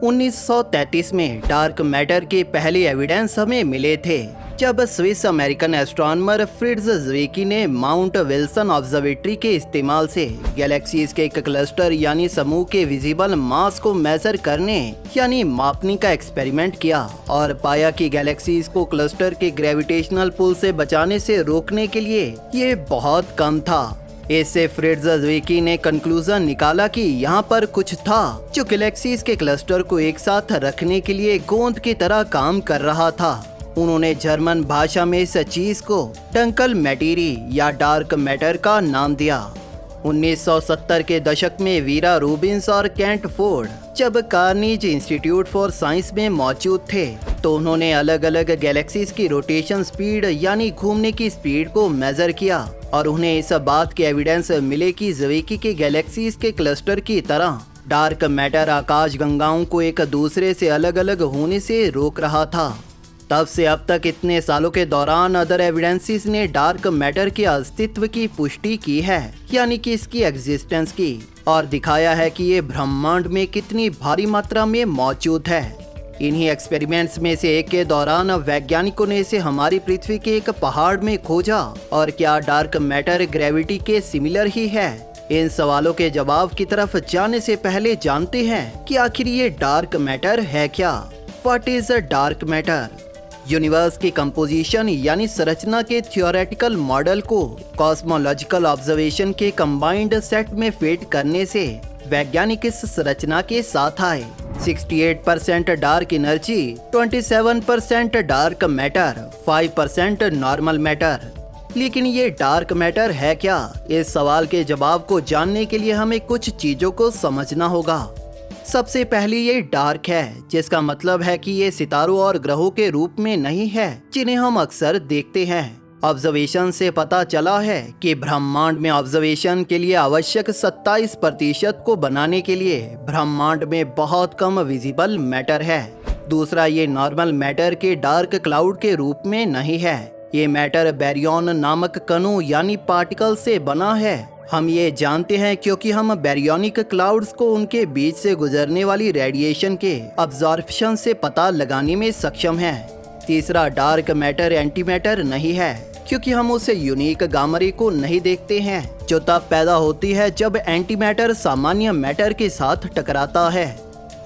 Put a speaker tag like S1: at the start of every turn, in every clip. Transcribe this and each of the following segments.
S1: 1933 में dark matter के पहले एविडेंस हमें मिले थे, जब स्विस अमेरिकन एस्ट्रोनॉमर फ्रिट्ज ज़्वीकी ने माउंट विल्सन ऑब्जर्वेटरी के इस्तेमाल से गैलेक्सीज के एक क्लस्टर यानी समूह के विजिबल मास को मेजर करने यानी मापने का एक्सपेरिमेंट किया और पाया कि गैलेक्सीज को क्लस्टर के ग्रेविटेशनल पुल से बचाने से रोकने के लिए ये बहुत कम था। इससे फ्रिट्ज ज़्वीकी ने कंक्लूजन निकाला कि यहाँ पर कुछ था जो गैलेक्सीज के क्लस्टर को एक साथ रखने के लिए गोंद की तरह काम कर रहा था। उन्होंने जर्मन भाषा में इस चीज को डंकल मैटेरी या डार्क मैटर का नाम दिया। 1970 के दशक में वीरा रूबिन्स और केंट फोर्ड जब कार्नेगी इंस्टीट्यूट फॉर साइंस में मौजूद थे तो उन्होंने अलग अलग गैलेक्सीज की रोटेशन स्पीड यानी घूमने की स्पीड को मेजर किया और उन्हें इस बात के एविडेंस मिले कि ज़्वीकी के गैलेक्सीज के क्लस्टर की तरह डार्क मैटर आकाश गंगाओं को एक दूसरे से अलग अलग होने से रोक रहा था। तब से अब तक इतने सालों के दौरान अदर एविडेंसेस ने डार्क मैटर के अस्तित्व की पुष्टि की है, यानी कि इसकी एग्जिस्टेंस की, और दिखाया है कि ये ब्रह्मांड में कितनी भारी मात्रा में मौजूद है। इन्हीं एक्सपेरिमेंट्स में से एक के दौरान वैज्ञानिकों ने इसे हमारी पृथ्वी के एक पहाड़ में खोजा और क्या डार्क मैटर ग्रेविटी के सिमिलर ही है। इन सवालों के जवाब की तरफ जाने से पहले जानते हैं कि आखिर ये डार्क मैटर है क्या। What is a dark matter? Universe की कंपोजिशन यानी संरचना के थियोरेटिकल मॉडल को कॉस्मोलॉजिकल ऑब्जर्वेशन के कंबाइंड सेट में फिट करने से वैज्ञानिक इस संरचना के साथ आए। 68% dark energy, 27% dark matter, 5% normal matter. लेकिन ये डार्क मैटर है क्या? इस सवाल के जवाब को जानने के लिए हमें कुछ चीजों को समझना होगा। सबसे पहले ये डार्क है, जिसका मतलब है कि ये सितारों और ग्रहों के रूप में नहीं है जिन्हें हम अक्सर देखते हैं। ऑब्जर्वेशन से पता चला है कि ब्रह्मांड में ऑब्जर्वेशन के लिए आवश्यक 27% को बनाने के लिए ब्रह्मांड में बहुत कम विजिबल मैटर है। दूसरा, ये नॉर्मल मैटर के डार्क क्लाउड के रूप में नहीं है। ये मैटर बैरियन नामक कणों यानी पार्टिकल से बना है। हम ये जानते हैं क्योंकि हम बैरियोनिक क्लाउड्स को उनके बीच से गुजरने वाली रेडिएशन के अब्जॉर्प्शन से पता लगाने में सक्षम हैं। तीसरा, डार्क मैटर एंटी मैटर नहीं है क्योंकि हम उसे यूनिक गामा रे को नहीं देखते हैं जो तब पैदा होती है जब एंटी मैटर सामान्य मैटर के साथ टकराता है।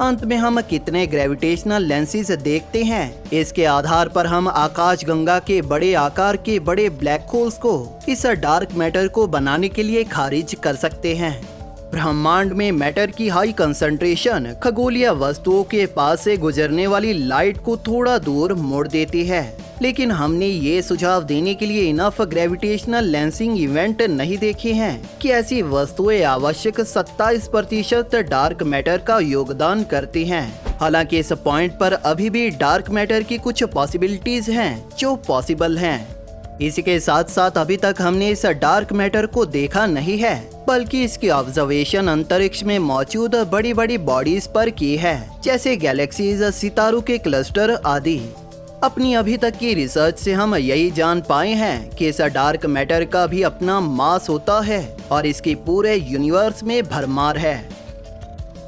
S1: अंत में हम कितने ग्रेविटेशनल लेंसेज देखते हैं, इसके आधार पर हम आकाशगंगा के बड़े आकार के बड़े ब्लैक होल्स को इस डार्क मैटर को बनाने के लिए खारिज कर सकते हैं। ब्रह्मांड में मैटर की हाई कंसंट्रेशन खगोलीय वस्तुओं के पास से गुजरने वाली लाइट को थोड़ा दूर मोड़ देती है, लेकिन हमने ये सुझाव देने के लिए इनफ ग्रेविटेशनल लेंसिंग इवेंट नहीं देखे हैं कि ऐसी वस्तुएं आवश्यक 27% डार्क मैटर का योगदान करती हैं। हालांकि इस पॉइंट पर अभी भी डार्क मैटर की कुछ पॉसिबिलिटीज हैं जो पॉसिबल हैं। इसी के साथ साथ अभी तक हमने इस डार्क मैटर को देखा नहीं है, बल्कि इसकी ऑब्जर्वेशन अंतरिक्ष में मौजूद बड़ी बड़ी बॉडीज पर की है, जैसे गैलेक्सीज, सितारों के क्लस्टर आदि। अपनी अभी तक की रिसर्च से हम यही जान पाए हैं कि इस डार्क मैटर का भी अपना मास होता है और इसकी पूरे यूनिवर्स में भरमार है।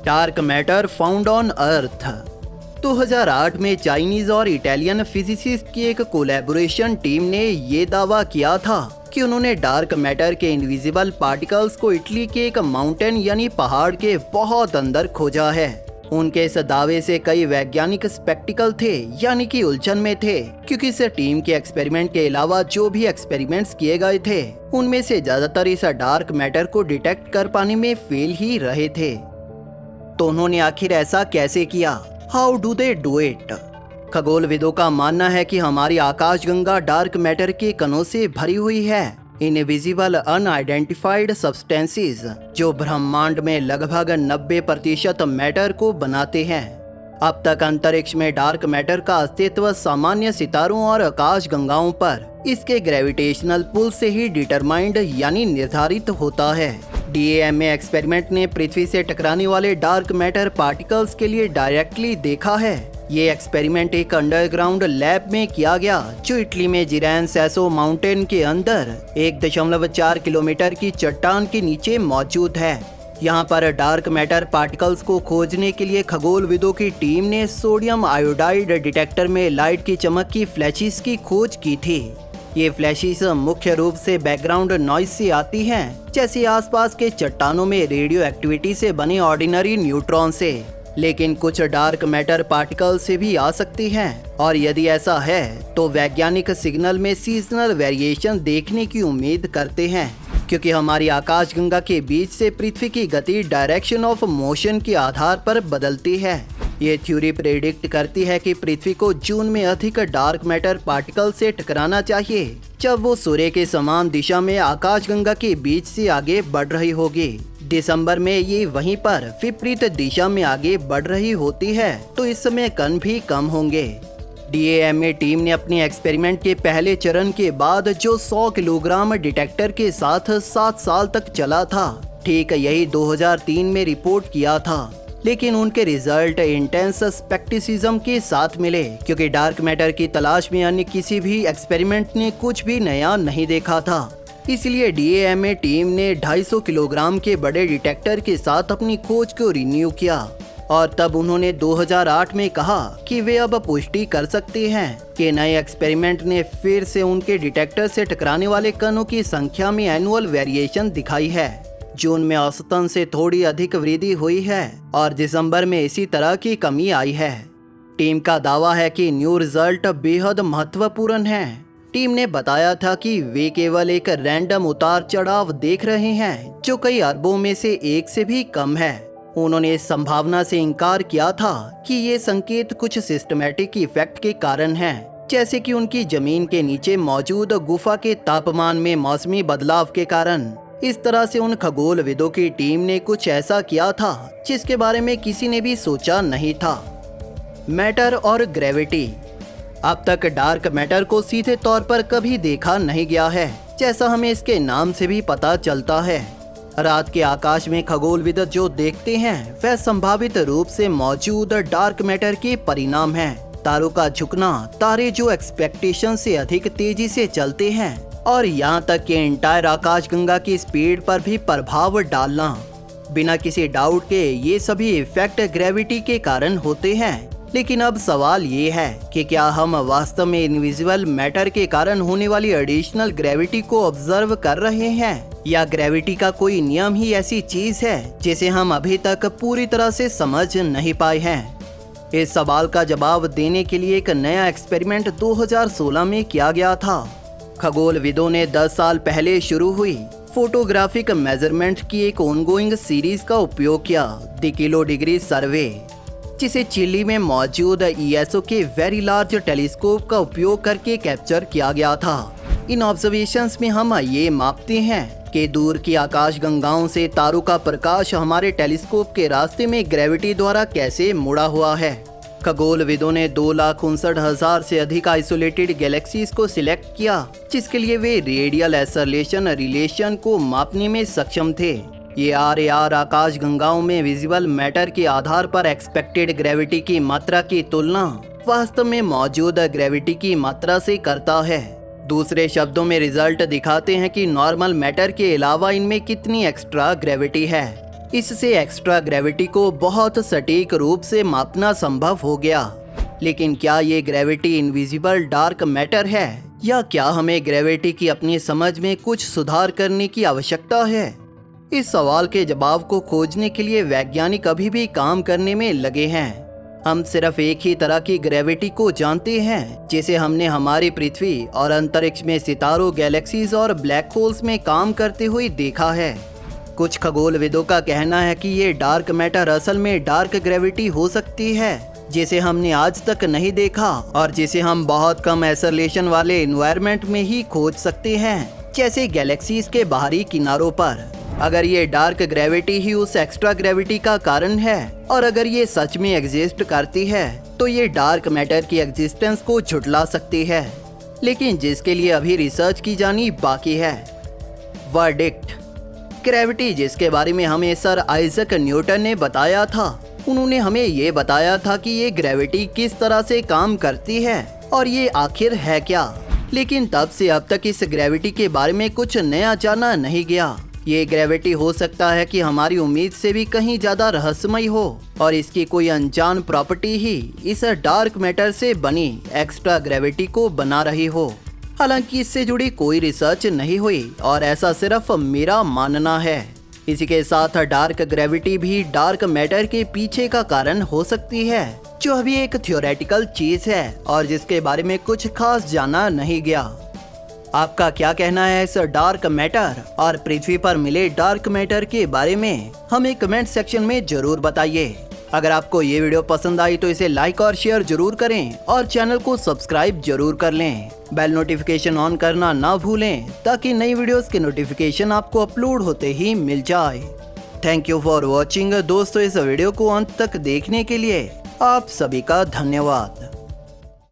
S1: Dark matter found on earth. 2008 में चाइनीज और इटालियन फिजिसिस्ट की एक कोलैबोरेशन टीम ने ये दावा किया था कि उन्होंने डार्क मैटर के इनविजिबल पार्टिकल्स को इटली के एक माउंटेन यानी पहाड़ के बहुत अंदर खोजा है। उनके इस दावे से कई वैज्ञानिक स्पेक्टिकल थे यानी कि उलझन में थे, क्योंकि इस टीम के एक्सपेरिमेंट के अलावा जो भी एक्सपेरिमेंट्स किए गए थे उनमें से ज्यादातर इस डार्क मैटर को डिटेक्ट कर पाने में फेल ही रहे थे। तो उन्होंने आखिर ऐसा कैसे किया? How do they do it? खगोलविदों का मानना है कि हमारी आकाशगंगा डार्क मैटर के कणों से भरी हुई है, इनविजिबल अनआइडेंटिफाइड सब्सटेंसेस जो ब्रह्मांड में लगभग 90% मैटर को बनाते हैं। अब तक अंतरिक्ष में डार्क मैटर का अस्तित्व सामान्य सितारों और आकाशगंगाओं पर इसके ग्रेविटेशनल पुल से ही डिटरमाइंड यानी निर्धारित होता है। DAMA एक्सपेरिमेंट ने पृथ्वी से टकराने वाले डार्क मैटर पार्टिकल्स के लिए डायरेक्टली देखा है। ये एक्सपेरिमेंट एक अंडरग्राउंड लैब में किया गया जो इटली में जिरैन सैसो माउंटेन के अंदर 1.4 किलोमीटर की चट्टान के नीचे मौजूद है। यहाँ पर डार्क मैटर पार्टिकल्स को खोजने के लिए खगोलविदों की टीम ने सोडियम आयोडाइड डिटेक्टर में लाइट की चमक की फ्लैशेस की खोज की थी। ये फ्लैशेस मुख्य रूप से बैकग्राउंड नॉइज से आती हैं, जैसे आसपास के चट्टानों में रेडियो एक्टिविटी से बने ऑर्डिनरी न्यूट्रॉन से, लेकिन कुछ डार्क मैटर पार्टिकल से भी आ सकती हैं। और यदि ऐसा है तो वैज्ञानिक सिग्नल में सीजनल वेरिएशन देखने की उम्मीद करते हैं, क्योंकि हमारी आकाशगंगा के बीच से पृथ्वी की गति डायरेक्शन ऑफ मोशन के आधार पर बदलती है। ये थ्योरी प्रेडिक्ट करती है कि पृथ्वी को जून में अधिक डार्क मैटर पार्टिकल से टकराना चाहिए, जब वो सूर्य के समान दिशा में आकाशगंगा के बीच से आगे बढ़ रही होगी। दिसंबर में ये वहीं पर विपरीत दिशा में आगे बढ़ रही होती है, तो इस समय कण भी कम होंगे। DAMA टीम ने अपने एक्सपेरिमेंट के पहले चरण के बाद जो 100 किलोग्राम डिटेक्टर के साथ 7 साल तक चला था, ठीक यही 2003 में रिपोर्ट किया था। लेकिन उनके रिजल्ट इंटेंस स्पेक्टिसिज्म के साथ मिले, क्योंकि डार्क मैटर की तलाश में अन्य किसी भी एक्सपेरिमेंट ने कुछ भी नया नहीं देखा था। इसलिए DAMA टीम ने 250 किलोग्राम के बड़े डिटेक्टर के साथ अपनी खोज को रिन्यू किया, और तब उन्होंने 2008 में कहा कि वे अब पुष्टि कर सकते हैं कि नए एक्सपेरिमेंट ने फिर से उनके डिटेक्टर से टकराने वाले कणों की संख्या में एनुअल वेरिएशन दिखाई है। जून में औसतन से थोड़ी अधिक वृद्धि हुई है और दिसंबर में इसी तरह की कमी आई है। टीम का दावा है कि न्यू रिजल्ट बेहद महत्वपूर्ण है। टीम ने बताया था कि वे केवल एक रैंडम उतार चढ़ाव देख रहे हैं, जो कई अरबों में से एक से भी कम है। उन्होंने इस संभावना से इनकार किया था कि ये संकेत कुछ सिस्टमैटिक इफेक्ट के कारण हैं, जैसे कि उनकी जमीन के नीचे मौजूद गुफा के तापमान में मौसमी बदलाव के कारण। इस तरह से उन खगोलविदों की टीम ने कुछ ऐसा किया था जिसके बारे में किसी ने भी सोचा नहीं था। मैटर और ग्रेविटी। अब तक डार्क मैटर को सीधे तौर पर कभी देखा नहीं गया है, जैसा हमें इसके नाम से भी पता चलता है। रात के आकाश में खगोलविद जो देखते हैं वह संभावित रूप से मौजूद डार्क मैटर के परिणाम हैं। तारों का झुकना, तारे जो एक्सपेक्टेशन से अधिक तेजी से चलते हैं, और यहाँ तक कि एंटायर आकाशगंगा की स्पीड पर भी प्रभाव डालना। बिना किसी डाउट के ये सभी इफेक्ट ग्रेविटी के कारण होते हैं। लेकिन अब सवाल ये है कि क्या हम वास्तव में इनविजिबल मैटर के कारण होने वाली एडिशनल ग्रेविटी को ऑब्जर्व कर रहे हैं, या ग्रेविटी का कोई नियम ही ऐसी चीज है जिसे हम अभी तक पूरी तरह से समझ नहीं पाए हैं। इस सवाल का जवाब देने के लिए एक नया एक्सपेरिमेंट 2016 में किया गया था। खगोलविदों ने 10 साल पहले शुरू हुई फोटोग्राफिक मेजरमेंट की एक ऑनगोइंग सीरीज का उपयोग किया, द किलो डिग्री सर्वे, जिसे चिली में मौजूद ESO के वेरी लार्ज टेलीस्कोप का उपयोग करके कैप्चर किया गया था। इन ऑब्जर्वेशंस में हम ये मापते हैं कि दूर की आकाशगंगाओं से तारों का प्रकाश हमारे टेलीस्कोप के रास्ते में ग्रेविटी द्वारा कैसे मुड़ा हुआ है। खगोलविदों ने 2,59,000 से अधिक आइसोलेटेड गैलेक्सीज को सिलेक्ट किया, जिसके लिए वे रेडियल एक्सेलरेशन रिलेशन को मापने में सक्षम थे। ये RAR आकाशगंगाओं में विजिबल मैटर के आधार पर एक्सपेक्टेड ग्रेविटी की मात्रा की तुलना वास्तव में मौजूद ग्रेविटी की मात्रा से करता है। दूसरे शब्दों में रिजल्ट दिखाते हैं कि नॉर्मल मैटर के अलावा इनमें कितनी एक्स्ट्रा ग्रेविटी है। इससे एक्स्ट्रा ग्रेविटी को बहुत सटीक रूप से मापना संभव हो गया। लेकिन क्या ये ग्रेविटी इनविजिबल डार्क मैटर है, या क्या हमें ग्रेविटी की अपनी समझ में कुछ सुधार करने की आवश्यकता है? इस सवाल के जवाब को खोजने के लिए वैज्ञानिक अभी भी काम करने में लगे हैं। हम सिर्फ एक ही तरह की ग्रेविटी को जानते हैं जिसे हमने हमारी पृथ्वी और अंतरिक्ष में सितारों, गैलेक्सीज और ब्लैक होल्स में काम करते हुए देखा है। कुछ खगोलविदों का कहना है कि ये डार्क मैटर असल में डार्क ग्रेविटी हो सकती है, जिसे हमने आज तक नहीं देखा और जिसे हम बहुत कम एक्सेलरेशन वाले एनवायरनमेंट में ही खोज सकते हैं, जैसे गैलेक्सीज के बाहरी किनारों पर। अगर ये डार्क ग्रेविटी ही उस एक्स्ट्रा ग्रेविटी का कारण है, और अगर ये सच में एग्जिस्ट करती है, तो ये डार्क मैटर की एग्जिस्टेंस को झुठला सकती है, लेकिन जिसके लिए अभी रिसर्च की जानी बाकी है। वर्डिक्ट। ग्रेविटी, जिसके बारे में हमें सर आइजक न्यूटन ने बताया था, उन्होंने हमें ये बताया था कि ये ग्रेविटी किस तरह से काम करती है और ये आखिर है क्या। लेकिन तब से अब तक इस ग्रेविटी के बारे में कुछ नया जाना नहीं गया। ये ग्रेविटी हो सकता है कि हमारी उम्मीद से भी कहीं ज़्यादा रहस्यमय हो और इसकी कोई अनजान प्रॉपर्टी ही इस डार्क मैटर से बनी एक्स्ट्रा ग्रेविटी को बना रही हो। हालांकि इससे जुड़ी कोई रिसर्च नहीं हुई और ऐसा सिर्फ मेरा मानना है। इसी के साथ डार्क ग्रेविटी भी डार्क मैटर के पीछे का कारण हो सकती है, जो अभी एक थ्योरेटिकल चीज है और जिसके बारे में कुछ खास जाना नहीं गया। आपका क्या कहना है इस डार्क मैटर और पृथ्वी पर मिले डार्क मैटर के बारे में हमें कमेंट सेक्शन में जरूर बताइए। अगर आपको ये वीडियो पसंद आई तो इसे लाइक और शेयर जरूर करें और चैनल को सब्सक्राइब जरूर कर लें। बेल नोटिफिकेशन ऑन करना ना भूलें ताकि नई वीडियोस के नोटिफिकेशन आपको अपलोड होते ही मिल जाए। थैंक यू फॉर वॉचिंग दोस्तों। इस वीडियो को अंत तक देखने के लिए आप सभी का धन्यवाद।